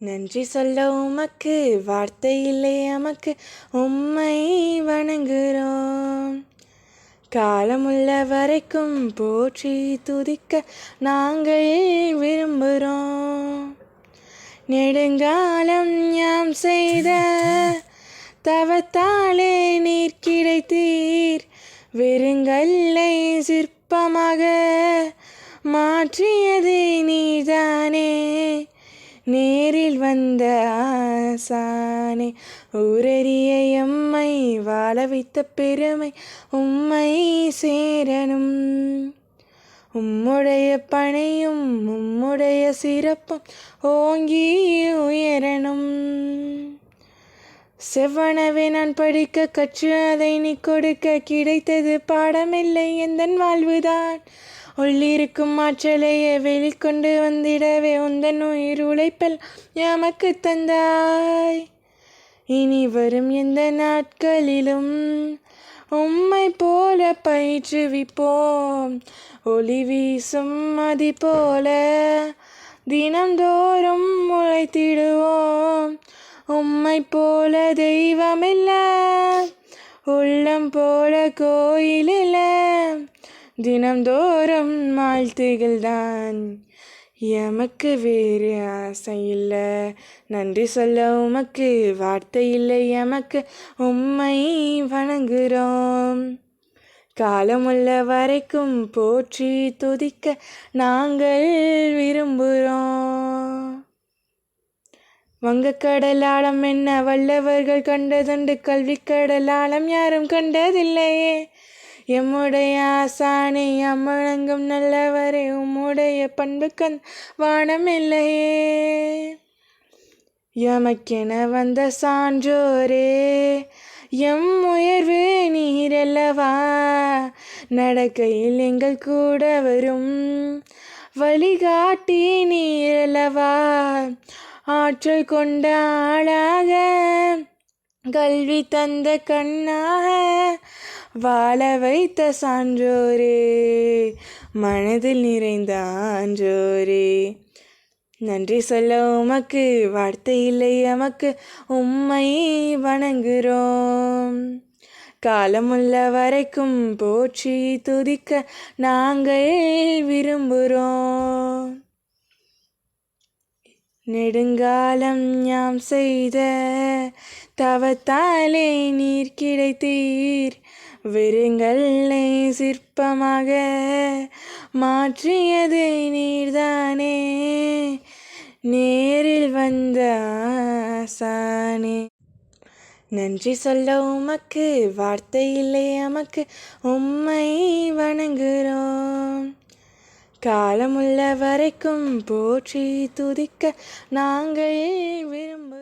நன்றி சொல்ல உமக்கு வார்த்தை இல்லை எமக்கு, உம்மை வணங்குகிறோம். காலமுள்ள வரைக்கும் போற்றி துதிக்க நாங்கள் விரும்புகிறோம். நெடுங்காலம் யாம் செய்த தவத்தாலே நீர் கிடைத்தீர், வெறுங்கல்லை சிற்பமாக மாற்றியதே நீர்தானே. நேரில் வந்த ஆசானே, ஊரறிய எம்மை வாழ வைத்த பெருமை உம்மை சேரணும். உம்முடைய பணியும் உம்முடைய சிறப்பும் ஓங்கி உயரணும். செவ்வனவே நான் படிக்க கற்று அதை நீ கொடுக்க, கிடைத்தது பாடமில்லை எந்தன் வாழ்வுதான். உள்ளிருக்கும் ஆற்றலையே வெளிக்கொண்டு வந்திடவே உந்தன் உயிர் உழைப்பில் எமக்கு தந்தாய். இனி வரும் எந்த நாட்களிலும் உம்மை போல பயிற்றுவிப்போம். ஒளி வீசும் மதி போல தினம்தோறும் உழைத்திடுவோம். உம்மை போல தெய்வமில்ல, உள்ளம் போல கோயிலில்ல, தினம்தோறும் வாழ்த்துகள்தான், எமக்கு வேறு ஆசை இல்லை. நன்றி சொல்ல உமக்கு வார்த்தை இல்லை எமக்கு, உம்மை வணங்குகிறோம். காலமுள்ள வரைக்கும் போற்றி துதிக்க நாங்கள் விரும்புகிறோம். வங்கக்கடலாளம் என்ன வல்லவர்கள் கண்டதுண்டு, கல்விக்கடலாளம் யாரும் கண்டதில்லையே. எம்முடைய ஆசானை அம்மழங்கும் நல்லவரே, உம்முடைய பண்புக்கண் வானமில்லையே. எமக்கென வந்த சான்றோரே, எம் உயர்வு நீரல்லவா. நடக்கையில் எங்கள் கூட வரும் வழிகாட்டி நீரல்லவா. ஆற்றல் கொண்ட ஆளாக கல்வி தந்த கண்ணாக வாழ வைத்த சான்றோரே, மனதில் நிறைந்த ஆன்றோரே. நன்றி சொல்ல உமக்கு வார்த்தை இல்லை எமக்கு, உம்மை வணங்குகிறோம். காலமுள்ள வரைக்கும் போற்றி துதிக்க நாங்கள் விரும்புகிறோம். நெடுங்காலம் யாம் செய்த தவத்தாலே நீர் கிடைத்தீர், வெறுங்கல்லை சிற்பமாக மாற்றியது நீர்தானே. நேரில் வந்த ஆசானே, நன்றி சொல்ல உமக்கு வார்த்தை இல்லை எமக்கு, உம்மை வணங்குகிறோம். காலமுள்ள வரைக்கும் போற்றி துதிக்க நாங்கள் விரும்புகிறோம்.